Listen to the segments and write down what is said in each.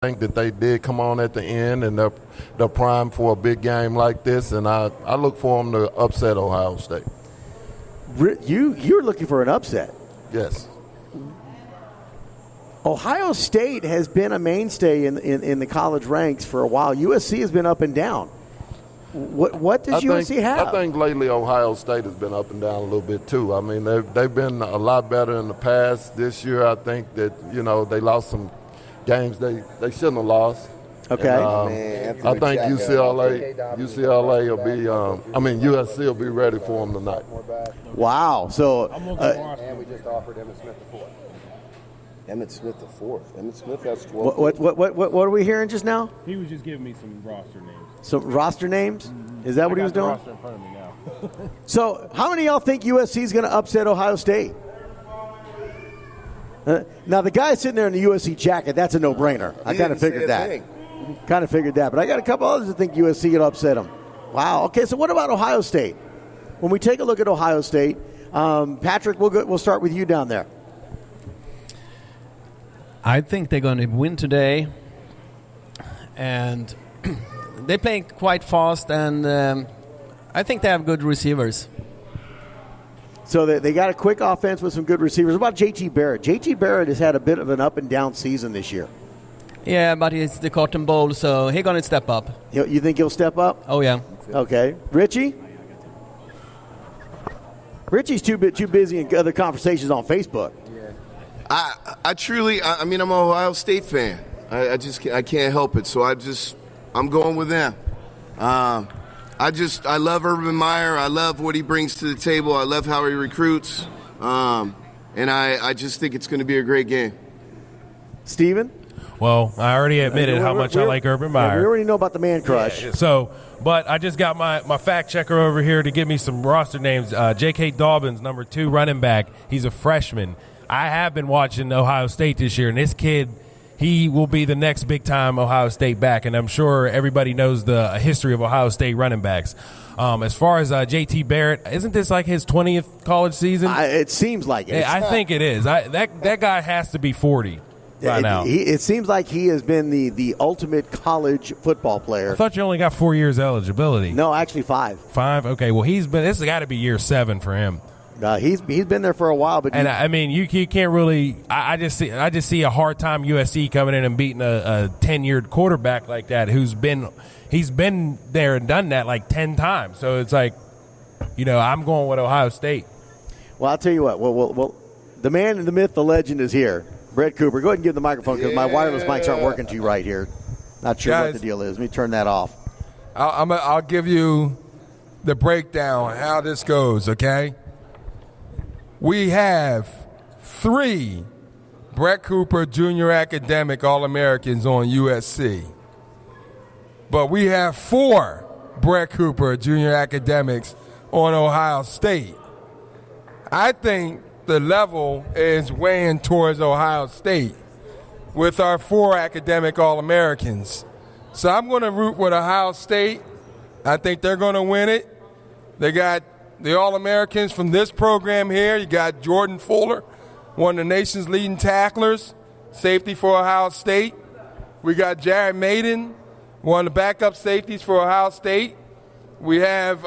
think that they did come on at the end, and they're primed for a big game like this, and I look for them to upset Ohio State. You're looking for an upset? Yes. Ohio State has been a mainstay in the college ranks for a while. USC has been up and down. What does USC have? I think lately Ohio State has been up and down a little bit too. I mean, they've been a lot better in the past. This year, I think that they lost some games they shouldn't have lost. Okay. And, I think UCLA will be. USC will be ready for them tonight. Wow. So. And we just offered Emmitt Smith the fourth. Emmitt Smith the fourth. Emmitt Smith has 12. What are we hearing just now? He was just giving me some roster names. Some roster names? Mm-hmm. Is that what he was doing? Roster in front of me now. So, how many of y'all think USC is going to upset Ohio State? Now, the guy sitting there in the USC jacket, that's a no-brainer. I kind of figured that. Kind of figured that. But I got a couple others that think USC will upset them. Wow. Okay, so what about Ohio State? When we take a look at Ohio State, Patrick, we'll start with you down there. I think they're going to win today. And they're playing quite fast, and I think they have good receivers. So they got a quick offense with some good receivers. What about J.T. Barrett? J.T. Barrett has had a bit of an up-and-down season this year. Yeah, but it's the Cotton Bowl, so he's going to step up. You think he'll step up? Oh, yeah. Okay. Richie? Richie's too busy in other conversations on Facebook. Yeah. I'm an Ohio State fan. I can't help it. So I'm going with them. I love Urban Meyer. I love what he brings to the table. I love how he recruits. And I just think it's going to be a great game. Steven? Well, I already admitted how much I like Urban Meyer. Yeah, we already know about the man crush. Yeah, but I just got my fact checker over here to give me some roster names. J.K. Dobbins, number 2 running back. He's a freshman. I have been watching Ohio State this year, and this kid, he will be the next big-time Ohio State back, and I'm sure everybody knows the history of Ohio State running backs. As far as J.T. Barrett, isn't this like his 20th college season? It seems like it. I think it is. That guy has to be 40 by now. It seems like he has been the ultimate college football player. I thought you only got 4 years eligibility. No, actually 5. 5? Okay, well, this has got to be year 7 for him. He's been there for a while, but you can't really. I just see a hard time USC coming in and beating a 10-year quarterback like that he's been there and done that like 10 times. So it's like, I'm going with Ohio State. Well, I'll tell you what. Well, the man, the myth, the legend is here. Brett Cooper, go ahead and give the microphone because my wireless mics aren't working too right here. Not sure what the deal is. Let me turn that off. I'll give you the breakdown how this goes. Okay. We have 3 Brett Cooper Junior Academic All-Americans on USC. But we have 4 Brett Cooper Junior Academics on Ohio State. I think the level is weighing towards Ohio State with our 4 academic All-Americans. So I'm going to root with Ohio State. I think they're going to win it. They got the All-Americans from this program here. You got Jordan Fuller, one of the nation's leading tacklers, safety for Ohio State. We got Jared Maiden, one of the backup safeties for Ohio State. We have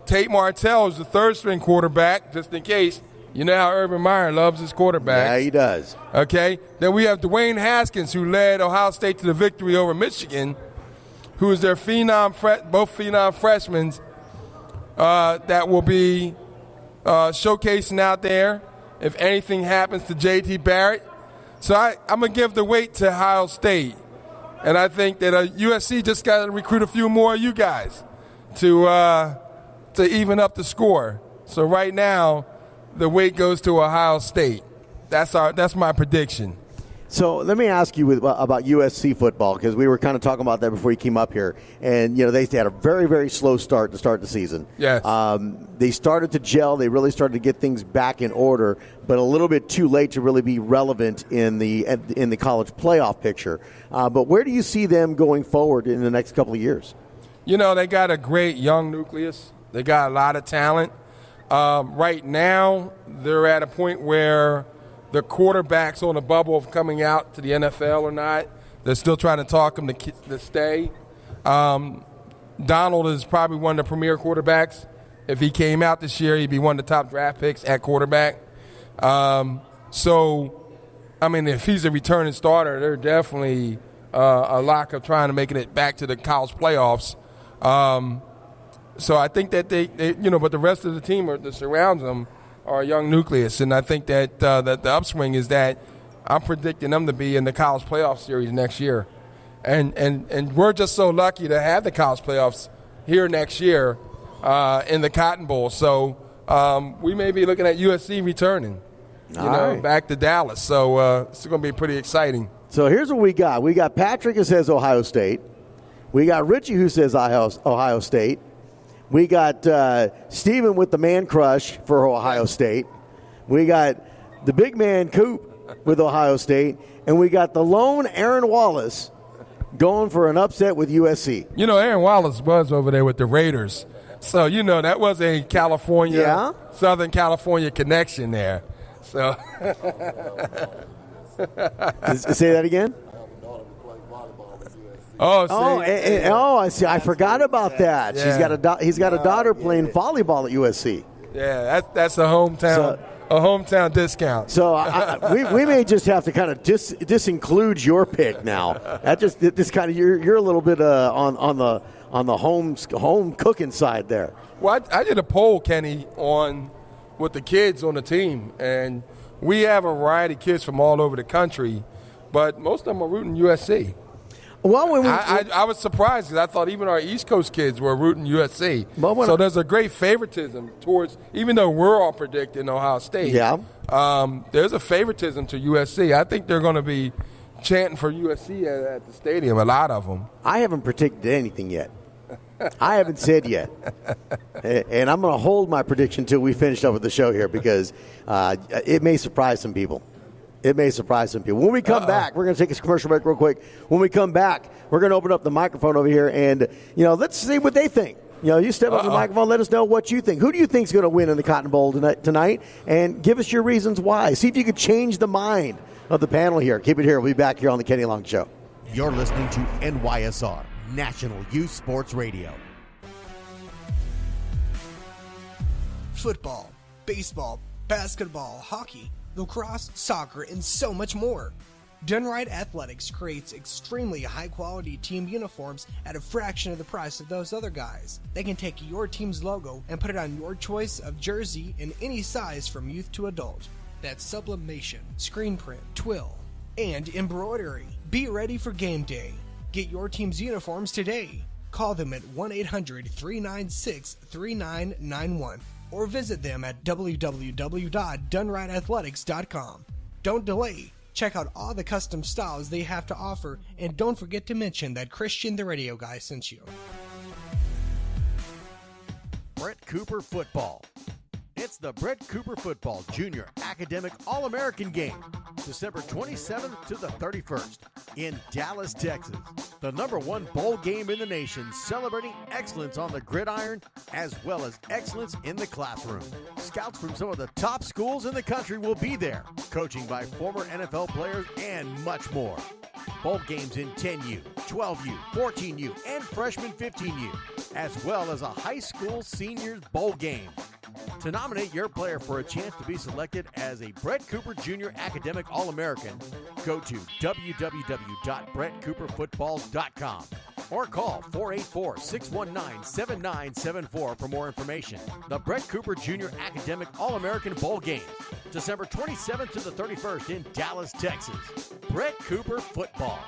Tate Martell, who's the third-string quarterback, just in case. You know how Urban Meyer loves his quarterbacks. Yeah, he does. Okay. Then we have Dwayne Haskins, who led Ohio State to the victory over Michigan, who is their both phenom freshmen that will be showcasing out there if anything happens to J.T. Barrett. So I'm going to give the weight to Ohio State. And I think that USC just got to recruit a few more of you guys to even up the score. So right now, the weight goes to Ohio State. That's my prediction. So let me ask you about USC football, because we were kind of talking about that before you came up here. And, they had a very, very slow start to start the season. Yes. They started to gel. They really started to get things back in order, but a little bit too late to really be relevant in the college playoff picture. But where do you see them going forward in the next couple of years? They got a great young nucleus. They got a lot of talent. Right now, they're at a point where the quarterback's on the bubble of coming out to the NFL or not. They're still trying to talk him to stay. Donald is probably one of the premier quarterbacks. If he came out this year, he'd be one of the top draft picks at quarterback. So, I mean, if he's a returning starter, they're definitely a lack of trying to make it back to the college playoffs. So I think that they but the rest of the team that surrounds them are a young nucleus, and I think that that the upswing is that I'm predicting them to be in the college playoff series next year. And we're just so lucky to have the college playoffs here next year in the Cotton Bowl. So we may be looking at USC returning, back to Dallas. So it's going to be pretty exciting. So here's what we got. We got Patrick who says Ohio State. We got Richie who says Ohio State. We got Steven with the man crush for Ohio State. We got the big man Coop with Ohio State. And we got the lone Aaron Wallace going for an upset with USC. Aaron Wallace was over there with the Raiders. So, that was a California, Southern California connection there. So, say that again? I see. I forgot about that. Yeah. He's got a daughter playing volleyball at USC. Yeah, that's a hometown discount. So we may just have to kind of disinclude your pick now. That this kind of you're a little bit on the home cooking side there. Well, I did a poll, Kenny, with the kids on the team, and we have a variety of kids from all over the country, but most of them are rooting USC. Well, I was surprised because I thought even our East Coast kids were rooting USC. So there's a great favoritism towards, even though we're all predicting Ohio State. Yeah. There's a favoritism to USC. I think they're going to be chanting for USC at the stadium. A lot of them. I haven't predicted anything yet. I haven't said yet, and I'm going to hold my prediction until we finish up with the show here because it may surprise some people. It may surprise some people. When we come back, we're going to take a commercial break real quick. When we come back, we're going to open up the microphone over here, and let's see what they think. You step up to the microphone, let us know what you think. Who do you think is going to win in the Cotton Bowl tonight? And give us your reasons why. See if you could change the mind of the panel here. Keep it here. We'll be back here on the Kenny Long Show. You're listening to NYSR, National Youth Sports Radio. Football, baseball, basketball, hockey, lacrosse, soccer, and so much more. Dunright Athletics creates extremely high-quality team uniforms at a fraction of the price of those other guys. They can take your team's logo and put it on your choice of jersey in any size from youth to adult. That's sublimation, screen print, twill, and embroidery. Be ready for game day. Get your team's uniforms today. Call them at 1-800-396-3991 or visit them at www.dunrightathletics.com. Don't delay. Check out all the custom styles they have to offer, and don't forget to mention that Christian the Radio Guy sent you. Brett Cooper Football. It's the Brett Cooper Football Junior Academic All-American Game, December 27th to the 31st in Dallas, Texas. The #1 bowl game in the nation, celebrating excellence on the gridiron as well as excellence in the classroom. Scouts from some of the top schools in the country will be there, coaching by former NFL players and much more. Bowl games in 10U, 12U, 14U, and freshman 15U, as well as a high school seniors bowl game. To nominate your player for a chance to be selected as a Brett Cooper Jr. Academic All-American, go to www.brettcooperfootball.com or call 484-619-7974 for more information. The Brett Cooper Jr. Academic All-American Bowl Games, December 27th to the 31st in Dallas, Texas. Brett Cooper Football.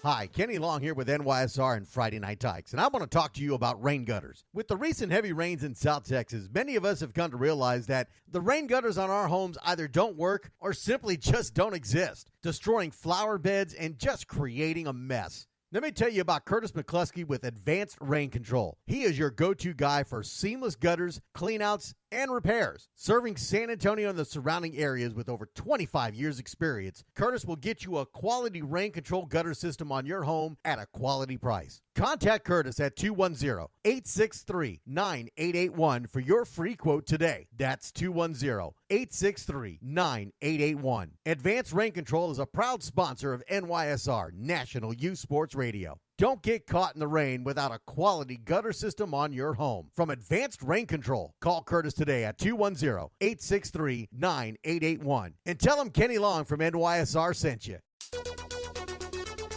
Hi, Kenny Long here with NYSR and Friday Night Tykes, and I want to talk to you about rain gutters. With the recent heavy rains in South Texas, many of us have come to realize that the rain gutters on our homes either don't work or simply just don't exist, destroying flower beds and just creating a mess. Let me tell you about Curtis McCluskey with Advanced Rain Control. He is your go-to guy for seamless gutters, cleanouts, and repairs. Serving San Antonio and the surrounding areas with over 25 years experience, Curtis will get you a quality rain control gutter system on your home at a quality price. Contact Curtis at 210-863-9881 for your free quote today. That's 210-863-9881. Advanced Rain Control is a proud sponsor of NYSR, National Youth Sports Radio. Don't get caught in the rain without a quality gutter system on your home. From Advanced Rain Control, call Curtis today at 210-863-9881 and tell him Kenny Long from NYSR sent you.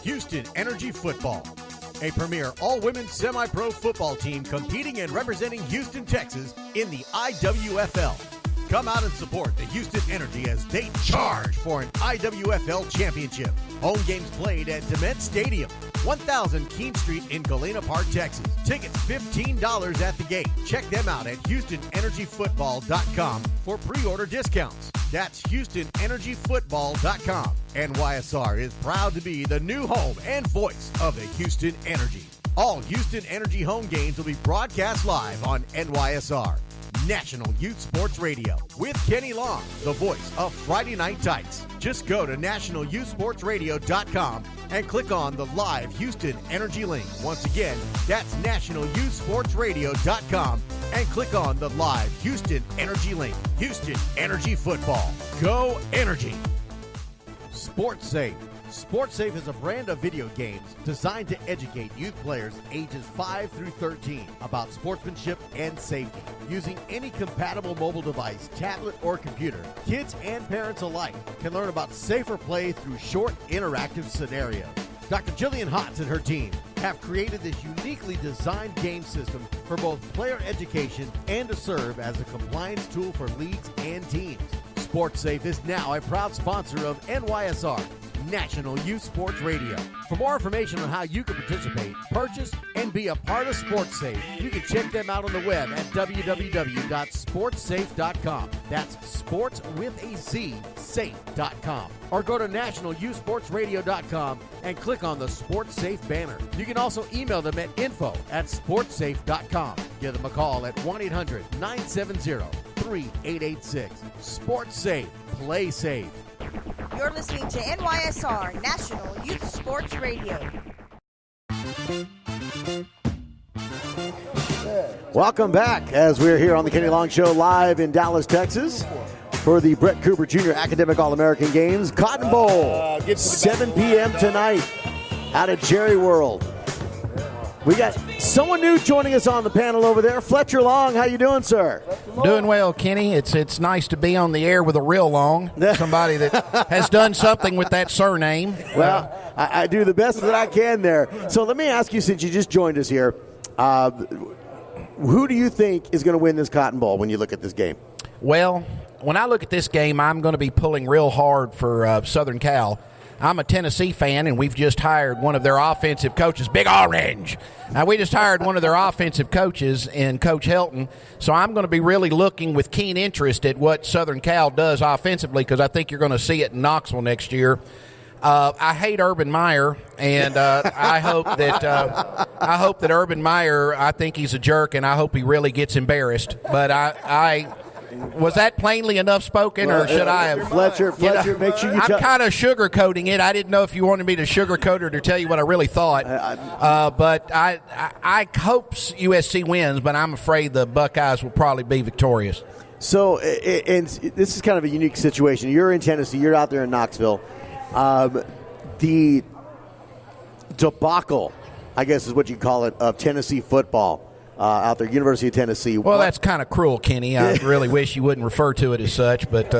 Houston Energy Football, a premier all-women semi-pro football team competing and representing Houston, Texas in the IWFL. Come out and support the Houston Energy as they charge for an IWFL championship. Home games played at DeMent Stadium, 1000 Keene Street in Galena Park, Texas. Tickets $15 at the gate. Check them out at HoustonEnergyFootball.com for pre-order discounts. That's HoustonEnergyFootball.com. NYSR is proud to be the new home and voice of the Houston Energy. All Houston Energy home games will be broadcast live on NYSR, National Youth Sports Radio, with Kenny Long, the voice of Friday Night Tights. Just go to nationalyouthsportsradio.com and click on the live Houston Energy link. Once again, that's nationalyouthsportsradio.com and click on the live Houston Energy link. Houston Energy Football. Go Energy! Sports Safe. Sports Safe is a brand of video games designed to educate youth players ages 5 through 13 about sportsmanship and safety. Using any compatible mobile device, tablet, or computer, kids and parents alike can learn about safer play through short, interactive scenarios. Dr. Jillian Hotz and her team have created this uniquely designed game system for both player education and to serve as a compliance tool for leagues and teams. Sports Safe is now a proud sponsor of NYSR, National Youth Sports Radio. For more information on how you can participate, purchase, and be a part of Sports Safe, you can check them out on the web at www.sportsafe.com. That's sports with a Z, safe.com. Or go to nationalyouthsportsradio.com and click on the Sports Safe banner. You can also email them at info@sportsafe.com. Give them a call at 1-800-970-3886. Sports Safe. Play safe. You're listening to NYSR, National Youth Sports Radio. Welcome back as we're here on the Kenny Long Show live in Dallas, Texas for the Brett Cooper Jr. Academic All-American Games. Cotton Bowl, 7 p.m. tonight out at Jerry World. We got someone new joining us on the panel over there. Fletcher Long, how you doing, sir? Doing well, Kenny. It's nice to be on the air with a real Long, somebody that has done something with that surname. Well, I do the best that I can there. So let me ask you, since you just joined us here, who do you think is going to win this Cotton Bowl when you look at this game? Well, when I look at this game, I'm going to be pulling real hard for Southern Cal. I'm a Tennessee fan, and we've just hired one of their offensive coaches, Big Orange. Now, we just hired one of their offensive coaches in Coach Helton, so I'm going to be really looking with keen interest at what Southern Cal does offensively, because I think you're going to see it in Knoxville next year. I hate Urban Meyer, and I hope that Urban Meyer, I think he's a jerk, and I hope he really gets embarrassed. But was that plainly enough spoken, or should I have? Fletcher, make sure you I'm kind of sugarcoating it. I didn't know if you wanted me to sugarcoat it or tell you what I really thought. But I hope USC wins, but I'm afraid the Buckeyes will probably be victorious. So, and this is kind of a unique situation. You're in Tennessee. You're out there in Knoxville. The debacle, I guess is what you call it, of Tennessee football. Out there, University of Tennessee. Well, that's kind of cruel, Kenny. I really wish you wouldn't refer to it as such, but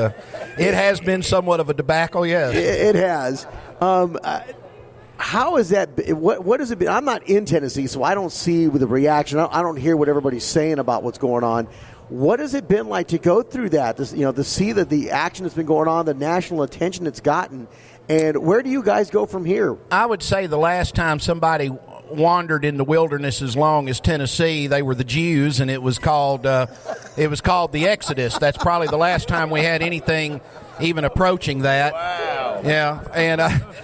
it has been somewhat of a debacle, yes. It has. How is that? What has it been? I'm not in Tennessee, so I don't see the reaction. I don't hear what everybody's saying about what's going on. What has it been like to go through that? To see that the action that's been going on, the national attention it's gotten, and where do you guys go from here? I would say the last time somebody wandered in the wilderness as long as Tennessee, they were the Jews, and it was called the Exodus. That's probably the last time we had anything even approaching that. Wow. Yeah, and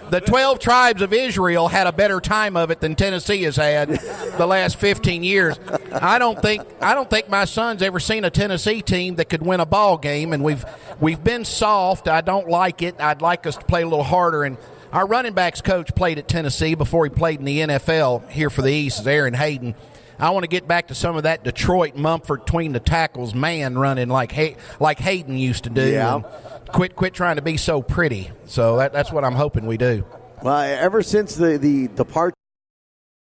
the 12 tribes of Israel had a better time of it than Tennessee has had the last 15 years. I don't think my son's ever seen a Tennessee team that could win a ball game, and we've been soft. I don't like it. I'd like us to play a little harder. And our running backs coach played at Tennessee before he played in the NFL here for the East, is Aaron Hayden. I want to get back to some of that Detroit Mumford between the tackles man running like Hayden used to do. Yeah. Quit trying to be so pretty. So that's what I'm hoping we do. Well, ever since the departure